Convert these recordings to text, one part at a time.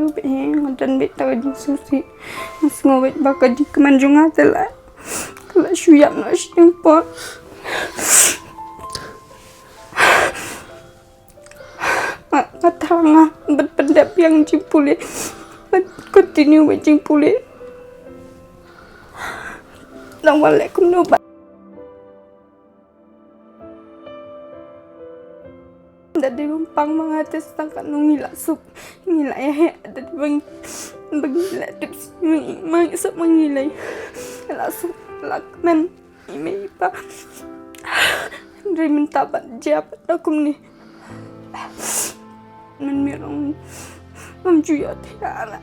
yu be dan be ta jing susi ngo be ba ka di kemanjunga tela kala shuyap no shing pot matanga berpendap yang cipule continue wajing pule Assalamualaikum noba dari rumpang mengatas tangkat ngila sup ngila ya ada bagi tips sok mengilai langsung lakman ini pa dari mentabat jabat aku nih menmirong menjuyat ya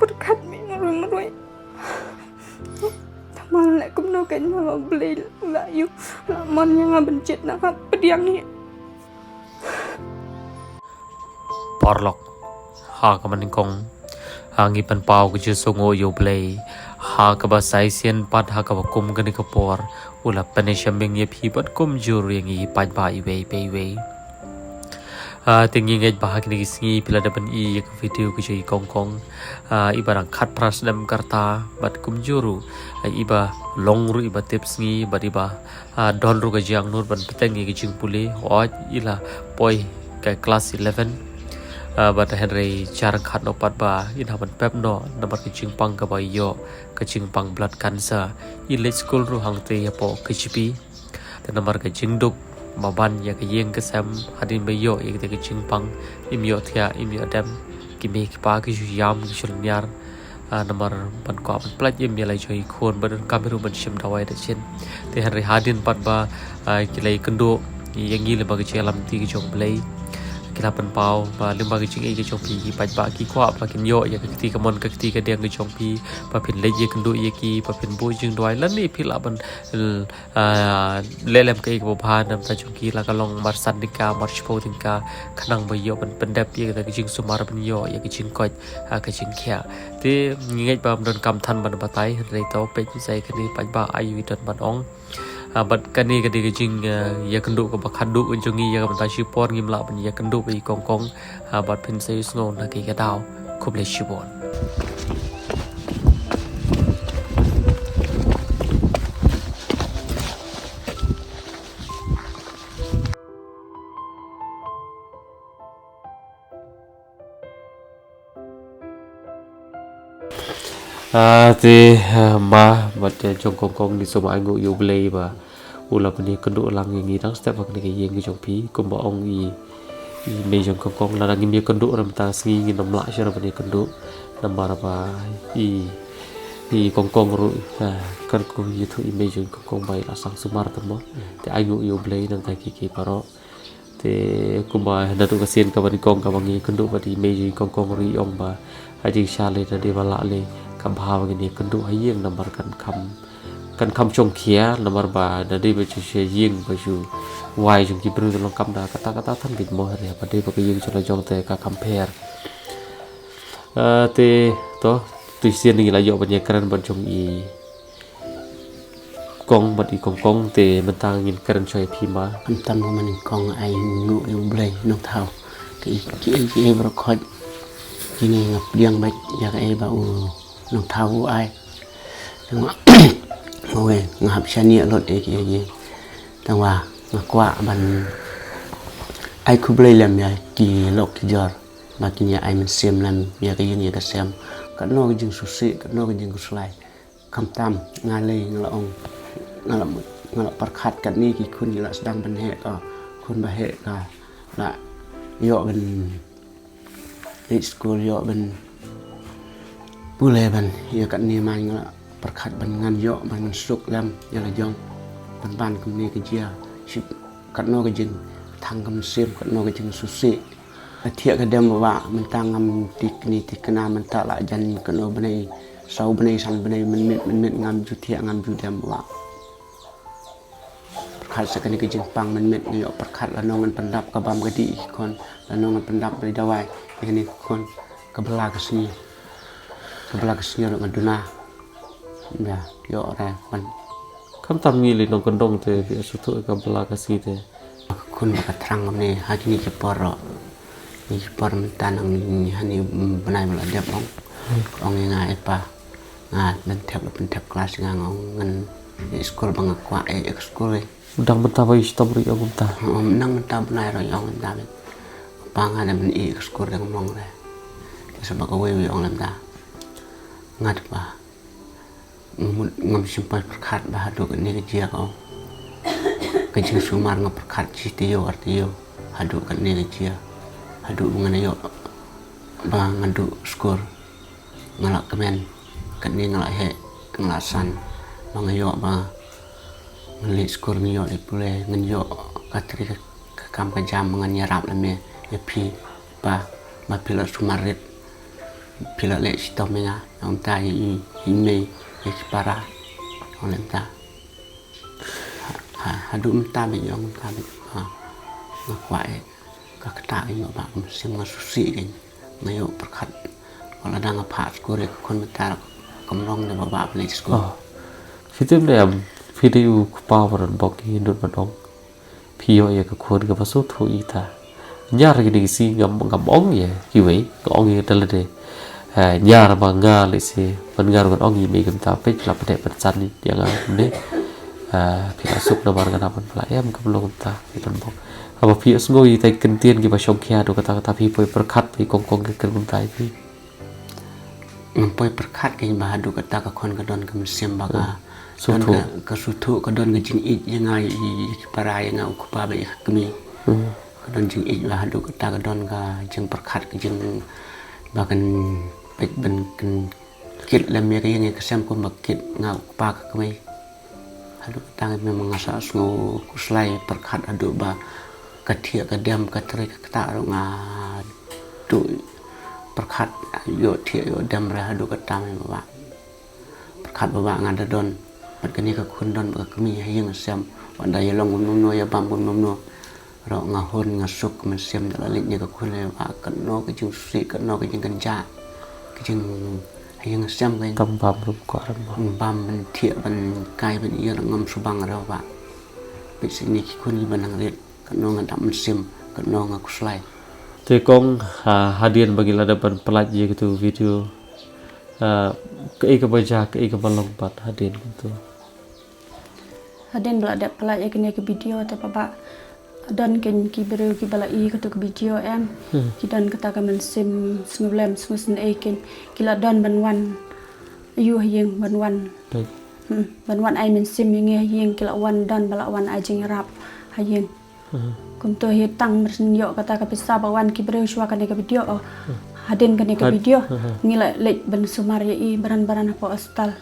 berkat menurut Assalamualaikum no kan mau beli lah yuk lamon yang bencet nak pediang ni Porlok ha kamaningkong hangi pan pau ke sungo yo play ha ka ba sai sian pat ha ka ba kum gani ka por ula panishambing ye phi pat kum jur yang i pat ba i we pe we tinggi ngej bahag ni singi pila dapan i yak video ke jai kongkong iba rang khat pras dam karta bat kum juru iba longru iba tips ngi bat iba don ru ga jang nur ban petengi ke jing puli oj ila poi ke kelas 11 bat henry charang khat no pat ba ina ban pep no namar ke jing pang ka ba yo ke jing pang blood cancer i le school ru hang te ya po ke chipi te namar ke jing duk maban ya ke yeng ke sam hadin ba yo ik te ke jing pang imyo thia imyo dam ki me ki pa ki yam ki shul nyar nomor ban ko ban plat yem ya lai choi khon ban kameru ban shim dawai da chen te henry hadin pat ba ki lai kendo yengi le ba ke chelam ti ki chong play kila pan pau ba limba ke ching e ke chong pi ki pat ba ki kwa ba kin yo ya ke ti ka mon ka ti ka deng ke chong pi pa phin le ye kendo ye ki pa phin bo jing dwai lan ni phila ban le lem ke ko bha nam ta chong ki la ka long mar san dika mar chpo dika khanang ba yo ban pendap ye ka ching sumar ban yo ye ke ching koi ka ching khya te ngai ba don kam than ban batai re to pe chi sai kani pat ba ayu don ban ong bat kani kadi kecing ya kenduk ke bakadu unjungi ya ban tashi por ngim la ban ya kenduk bi kongkong bat pin sai sno na ki ka dau khub le shibon ti ma bat jong kongkong di soma angu yu blei ba ula pani kenduk lang yang ngidang step ak ni yeng ki jong pi kum ba ong i me jong kongkong la ngi me kenduk ram ta singi ngi nam la shara pani kenduk nambar ba i kongkong ru kan ku yi thu i me jong kongkong bai la sang sumar tamo te angu yu blei nang ta ki paro te kumba natu kasien ka bani kong ka bangi kenduk ba di me jong kongkong ri ong ba aji shale ta de bala le kam bhaw ni kenduk hayeng nambar kan kam chong khia nambar ba da de ba chu she yeng ba chu wai jong ki bru long kam da kata than bit mo re ba de ba ka yeng chola jong te ka compare te to tu sien ni la yo ba ye kran ban chong i kong ba di kong te man tang ngin kran choi phi ma tam mo man kong ai nu yu blei nok thau ki bro khoj ini ngap diang baik ya ka e ba u nok thau ai tang ngwe ngap chani lot e ki tang wa ngakwa ban ai ku blei lam ya ki lok ki jor ba ki ya ai men sem lam ya ka yin ya ka sem ka no ki jing susi ka no ki jing kuslai kam tam ngalei ngala perkhat kat ni ki kun la sedang ban he ka kun ba he ka la yo ben school yo ben bule ban ya kat ni man ngala perkhat ban ngan yo ban suk lam ya la jong ban kum ni ke jia ship kat no ke jing thang kam sem kat no ke jing susi thia ka dem wa man tang ngam tik ni tikna man ta la jan ka no banai sau banai san banai men ngam ju thia ngam ju dem wa perkhat sakani ke jing pang men yo perkhat la no ngan pendap ka bam ka di kon la no ngan pendap dari dawai ini kon kebelah kesini ngaduna ya yo ra man kam tam ngi le nong kondong te bi su thu ka bla ka si te kun ka trang ne ha ni ke poro ni por mentan ang ni hani benai mula dep ong ngai pa men tep kelas ngang ong ngan sekolah bang kwa sekolah Udang mentah bayi stop ri aku mentah. nang mentam benai ro ong mentam pang ada men sekolah yang mong le sebab kau ong lam da ngat pa ngam simpai perkat bah do ni ke dia kau kecil sumar ngap perkat citiyo artiyo hadu kan ni ke dia hadu mengenai yo bang ngadu skor ngalak kemen kan ni ngalak he ngalasan bang yo ba ngeli skor ni yo pule ngan yo katri ke kam ke jam ngan nyarap le me ye pi ba ma pila sumarit pila le sitomenga om ta yi me ye para oleh ta hadu mta be yo mta be ngakwai ka kata ini ba sim ngasusi kan ngayo perkat wala dang apa skor kon mta komrong de ba le skor Fitim dem video kupawaran boki indut madong pio ya ke khon ke pasu thu ita nyar ke disi ngam ong ya kiwei ko ong ya dalade nyar ba nga le se pengar kon ong mi kem ta pe la pede percan ni yang ne pia suk na bar kana pan playam kam long ta piton bok apa pia ngoi tai kentien ki ba shong kya do kata pi poi perkhat pi kong ke kem tai pi poi perkat ke bahadu kata ka kon ka don ke mesim baga sutu ka sutu ka don ke jing it yang ai para yang au kupa be kemi ka don jing it bahadu kata ka don ka jing perkat ke jing bagan pek ben kit lam ya ke yang ke sem kon bakit ngau kupa ka kemi hadu kata memang asa sngo kuslai perkat adu ba ka thia ka dem ka tri ka ta ro nga tu perkat yo thia yo dem ra hadu kata me ba perkat ba ngada don pat kani ka khun don ba kami hayang sem wanda ya long no ya bam no ro nga hon nga suk men sem dala lit ni ka khun le ba kan no ka jing si kan no ka jing kan ja ka jing hayang sem ka tam bam rum ko ram bam men thia ban kai ban ya ngam subang ra ba bi sini ki khun ban ang rit kan no nga dam sem kan no nga kuslai te kong hadian bagi ladapan pelajar gitu video ke baca ke balong pat hadian gitu Haden belada pelak ya kena ke video atau apa dan ken ki beru ki bala I ke video em ki dan kata ka men sim sngulem sngusn ken kila dan banwan ayu hayeng banwan baik banwan ai men sim yang hayeng kila wan dan bala wan ajeng rap hayeng kum to he tang mersen yo kata ka pisa bawan ki beru shwa kan ke video Haden kan ke video ngila lek ban sumar ya I baran-baran apa astal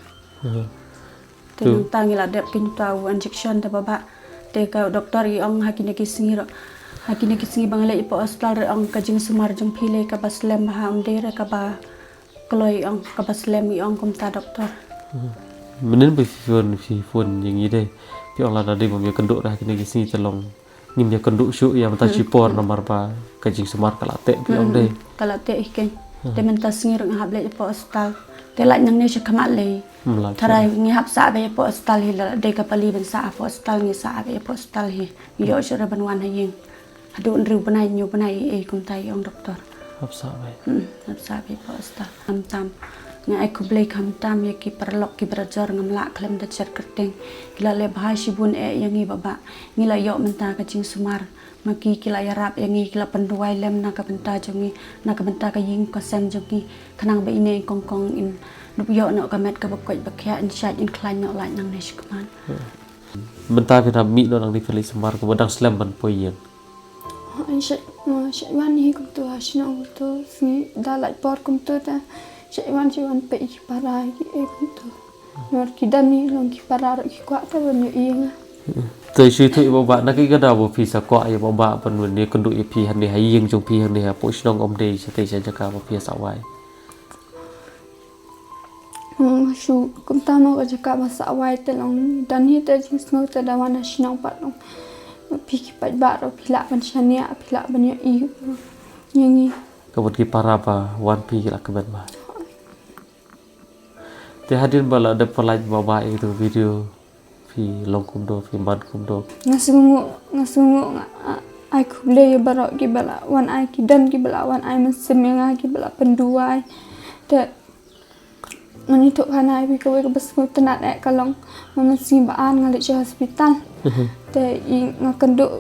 tentang ngila dep kin tahu injection ta baba te ka doktor I ong hakine ki singi bang le po astal re ong ka jing sumar jong phile ka baslem ha am de re ka ba kloi ong ka baslem I ong kum ta doktor menen be phone yang ini deh pi ong lada de bom ya kenduk dah kini ki singi telong ngim ya kenduk syuk ya mata cipor nomor pa ka jing sumar kalate pi ong deh kalate iken te menta singi reng hab le po astal te la nang ne shakamat le Tarai ngi hap sa be po astal hi la de ka pali ben sa po astal ngi sa be po astal hi yo shara ban wan hayeng adu nru banai nyu banai e kum tai ong doktor hap sa be hap sa be po astal tam ngai ai ku blai kam tam ye ki perlok ki berajar ngam la klem da cer kerteng kila le bahai shibun yang ngi baba ngila yo menta ka jing sumar maki kila ya rap yang ngi kila penduai lem na ka benta jongi na ka benta ka ying ka sem jongi kanang be ine kong in nup yo no ka met ka bakoi bakya in chat in klan no lai nang nesh kaman mentah pina mi no nang di feli semar ko badang slam ban poyen Syed wan hi kum tu hasna tu fi dalat por kum tu ta Syed wan pe ki para ki kum tu nor ki dani long ki para ki kwa ta ban yo inga tới suy thụy bảo bạn nó cái đầu bộ phi sa quạ ya bảo bạn phần mình đi con đội phi hắn đi hay riêng trong phi hắn đi bộ nông ông đây sẽ thấy cho cả bộ phi sao vậy Masuk kum ta mau ka masa wai te long dan hi te jing smau te dawana shinau pat long pi ki pat ba ro pila ban shania pila ban yo I nyangi kemudian para apa one pi lah keban bah te hadir bala ada pelaj bawa itu video phi long kum do phi man kum do ngasungu ai kuble barok ki bala wan ai ki dan ki bala wan ai mensemenga ki bala penduai te mani tok kana ai ko ke bes tenat kalong mesin baan ngalik ke hospital te i ngakenduk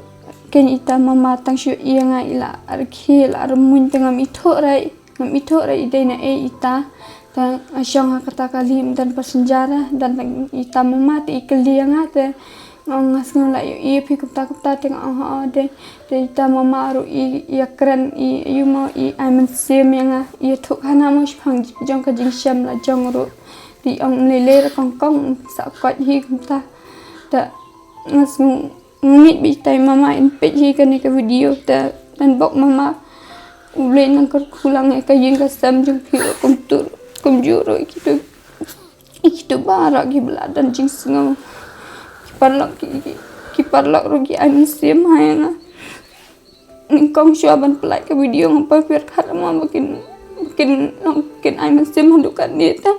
ken ita mama tang syu ia nga ila arki la remun tengah mithok rai ide na ita dan asyong kata kalim dan persenjara dan ita mama te ikelianga te ngas ngala i pi kupta tengah de ita mama ru i keren i yumo i amen semanga i thuk hana mo phang jong ka jing syam la jong ru di ong lele kong sa kot hi kupta ta ngas ngit bi tai mama in pe hi kan ke video ta dan bok mama ule nang kulang ka jing ka sam jong pi kum juro ikitu bara ki beladan jing singo kiparlok rugi amin sim hayanga ningkong syaban pelai ke video ngapa biar khat ma makin amin sim handukan dia ta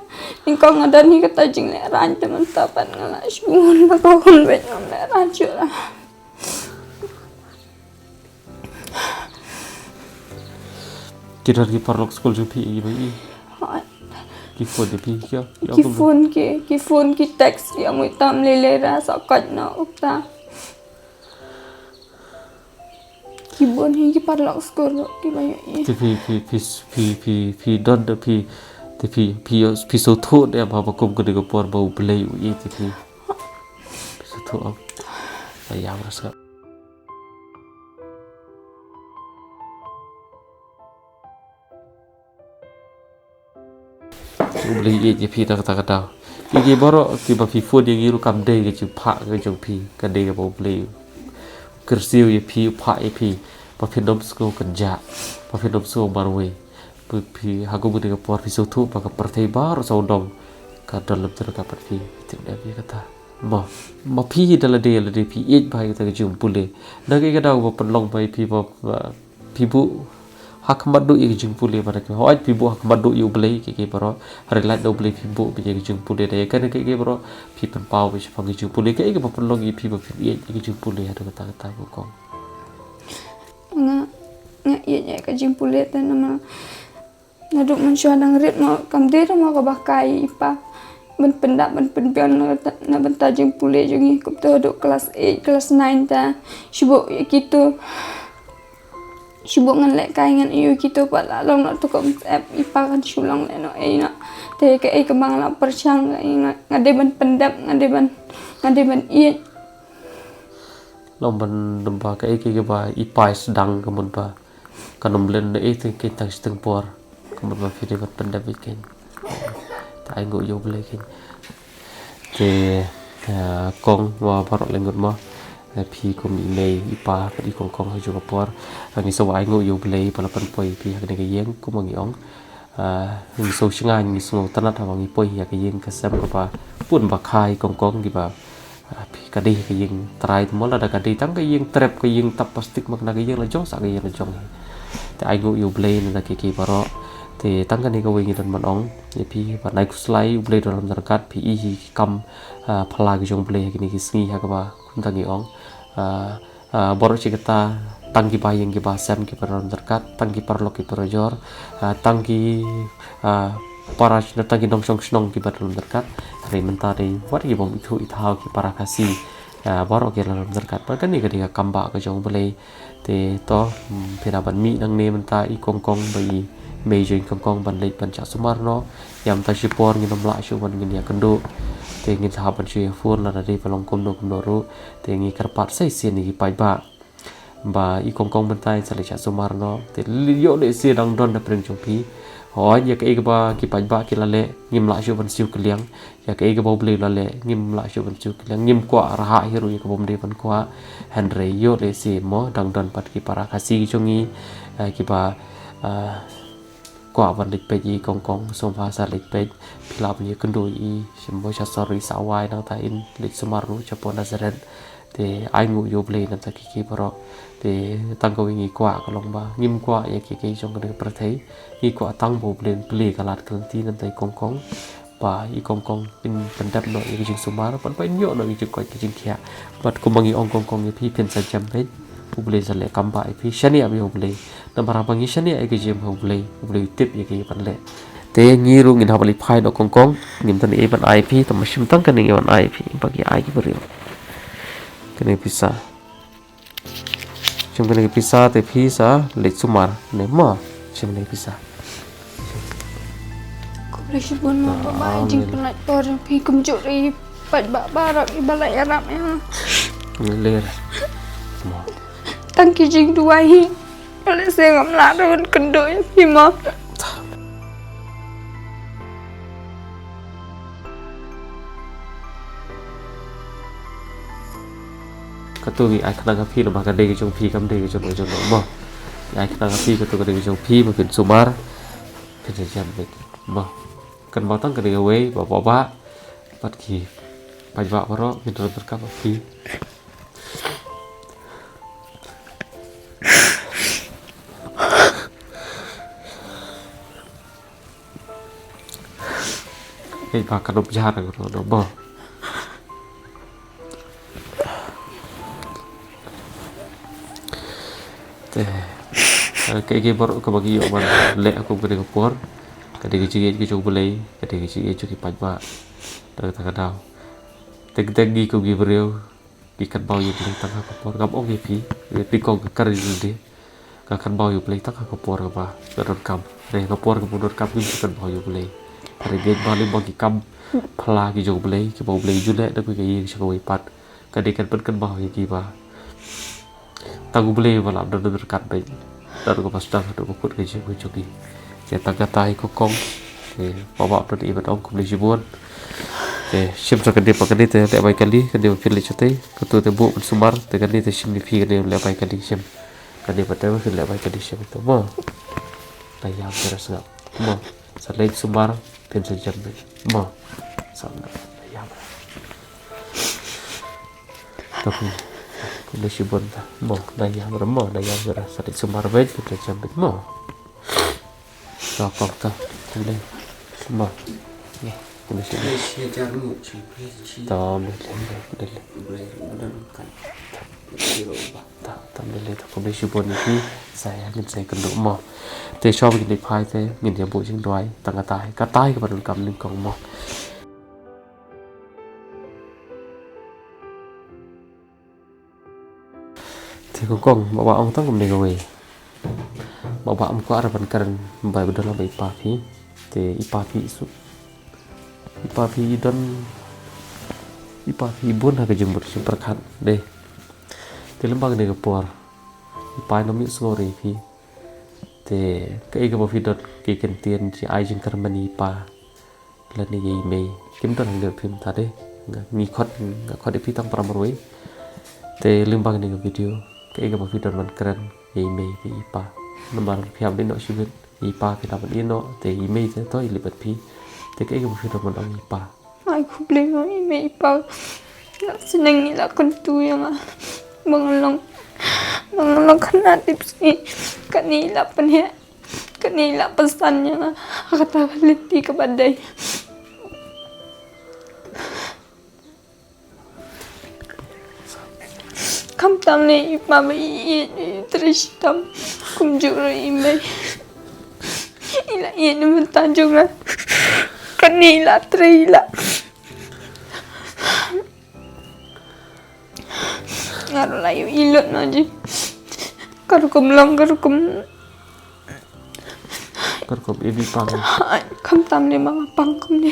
ningkong ada ni kata jing le ran teman tapan ngala syun ba ko kon bet ngam le ran chura Kita di parlok school jupi ini. Kifon di pikir. Kifon ki teks yang hitam lele rasa kat na ukta. Kibon hi ki parlok school ki banyak ye. Pi don de pi so thot dia ba kum ke de por bau play ye pi so thot ayam rasa beli ye pi tak tahu. Iki boro ki ba pi food yang iru kam dei ke chu pha ke chu pi ka dei ke bau play. Kersiu ye pi pha ye pi ba pi dom school kerja. Ba pi dom school barwe. Pi hago bu de por pi so thu ba ka perthai bar so dom ka dalam ter ka pi tin dia pi kata. Ma pi dala de pi ye ba ka chu pule. Na ke ka dau ba penlong bai pi ba pi bu hak madu i jing pule pada ke hoaj pibu hak madu i ublei ke baro relat do ublei pibu be jing pule de kan ke baro pi pen pau be phang jing pule ke ba pelong i pi ba pi i jing pule ada kata ko kong nga ye ka jing pule ta nama naduk mensyuan ang rit mo kam de mo ka bakai ipa ben pendak ben penpion na benta jing pule jungi kup to duk kelas 8 kelas 9 ta sibuk gitu sibuk ngan lek kai ngan iyo gitu pala long nak tu kom ipa kan sulang le no na te ke kembang la perchang ngade ban pendap ngade ban iya long ban demba ke ba ipa sedang kemun ba kanom len de ke tang steng por kemun ba fi de ban pendap iken ta ngo yo ble ken te kong wa parok lengut mo pi kum email ipa di kong haju kapor ni so ai ngo yo play palapan poi pi ha ke yeng kum ngi ong ni so chinga ni so tanat ha ngi poi ya ke yeng ka sam ka pun ba khai kong gi ba pi ka di ke yeng trai mo la da ka di tang ke yeng trap ke yeng tap plastik mak na ke yeng la jong sa ke yeng la jong te ai ngo yo play na ke baro te tang ka ni ka wingi dan man ong ye pi ba nai ku slai play dalam terkat pi i kam phala ke jong play ke ni ki sngi ha ka ba kun ta ngi ong borok kita tangki bayang ki basam ki peron terkat tangki parlok ki perojor tangki parash na tangki nongsong snong ki peron terkat hari mentari wat ki bom itu ithau ki para kasi borok ki dalam terkat kan ni ketika kamba ke jong boleh te to piraban mi nang ne menta i kongkong bai mejo kongkong ban leit ban cha sumarno yam ta sipor ngi nomla shu ban ngi ya kendo te ngi sahaban shu fur la dari palong kom no ru te ngi karpat sai sin ni pai ba i kongkong bentai sale cha sumarno te yo de si dang don na preng chongpi ho ya ke ba ki pai ba ki la le ngim la shu ban siu kliang ya ke ba ble la le ngim la shu ban siu kliang ngim kwa ra hiru ya ke bom de ban kwa henry yo de si mo dang don pat ki para kasi chongi ki ba quả văn lịch pe y kong kong som phasa lịch pe pilap ni kendo i simbo cha sorry sawai nang ta in lịch sumaru chapo nazaren te ai ngu yo ble nang ta ki baro te tang ko wingi kwa ko long ba ngim kwa ye ki jong ka prathai i kwa tang bo ble ple kalat kan ti nang ta kong kong pa i kong kong in pendap no i jing sumar pan pa nyo no i jing ko ki jing khia pat ko mangi ong kong kong ye pi pen sa jam pe Ublay sa le kamba ipi shani abi ublay na marabangi shani ay jem ublay tip ye ke pan le te ngiru ngin habali phai do kongkong ngim tan e ban IP tamashim tang kan ngi ban IP bagi ai ki beri kene pisa chum kene pisa te pisa le sumar ne ma chum ne pisa Koleksi pun mau bawa jing penat orang pi kumjuri pat barak ibalai Arab yang ler ma tangki jing dua hi kalau saya ngamla dengan kendoi pi mau katu gi ai khana phi lo ba ka de ki chung phi kam de ki chung ma ai khana phi katu ka de ki chung phi ma kin sumar kin jam be ma kan ba tang ka de we ba pat ki pa ba ro min ro ka ba phi ei ba ka dop jar ro do ba cái baru ke bagi yo man le aku gede kopor kade gi coba belai kade gi cuki pajba dari takadau teg gi ko gi breu gi kat bau yo belai tangka kopor gam ong pi ko kar di ka kan bau yo belai tangka kopor ba don kam re kopor ke mundur kam gi kan bau yo belai kade gi bali bagi kam pala gi jo belai ki bau belai jule da ku gi ko pat kade kan bau gi ba tagu belai bala don kat bai dar ko pasta do ko kut ke jogi ke tagata ko kong ke bawa pro di badong ko li jibon ke shim sa kadi pakadi te le bai kali kadi fil chate ko to te bu sumar te kadi te shim ni fi kadi le bai kali shim kadi patay ko le bai kali shim to mo tayam teras ngap mo sa le sumar pen sa jam mo sa tayam tapi kulo sibon ta mo dayam remo dayam jara sari sumar wej kita jambit mo sokok ta kulo mo ye kulo sibon ta bele ta kulo sibon ni saya ngin saya kenduk mo te shop ni phai te ngin ya bu jing doi tang ka tai ka ban kam ning kong mo thì cũng còn bảo ông tăng cùng này rồi bảo ông có ara ban karan bai bedala bai papi te ipapi su ipapi don ipapi bun ha ke jembur super khat de te lembang ne por ipai no mi sore pi te ke ga bofi dot ke ken tien chi ai jing karmani pa la ni ye me kim don ngal phim ta de mi khot de pi tang pramroi te lembang ne video cái mà phi đoàn keren ye me pi pa nomor phiam din no shibit ipa kita ban ino te ime te to ilibat pi te cái mà phi đoàn ong ipa ai ku beli ime pa seneng ila kan tu yang mengelong kena tips ni kanila penhe kanila pesannya kata liti ke badai kam tam ne ipa mai tristam kumjura ime ila ini mentanjung lah kanila trila ngaruh layu ilot aja karukum ibi pang kam tam ne mama pangkum ne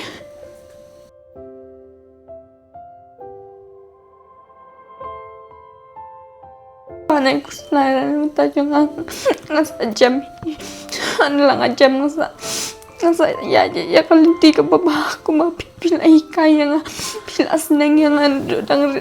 panai kusnairan mentanjung ngasa jam lang jam ngasa ya kalinti ke baba aku mah pila ikai yang pila seneng yang dang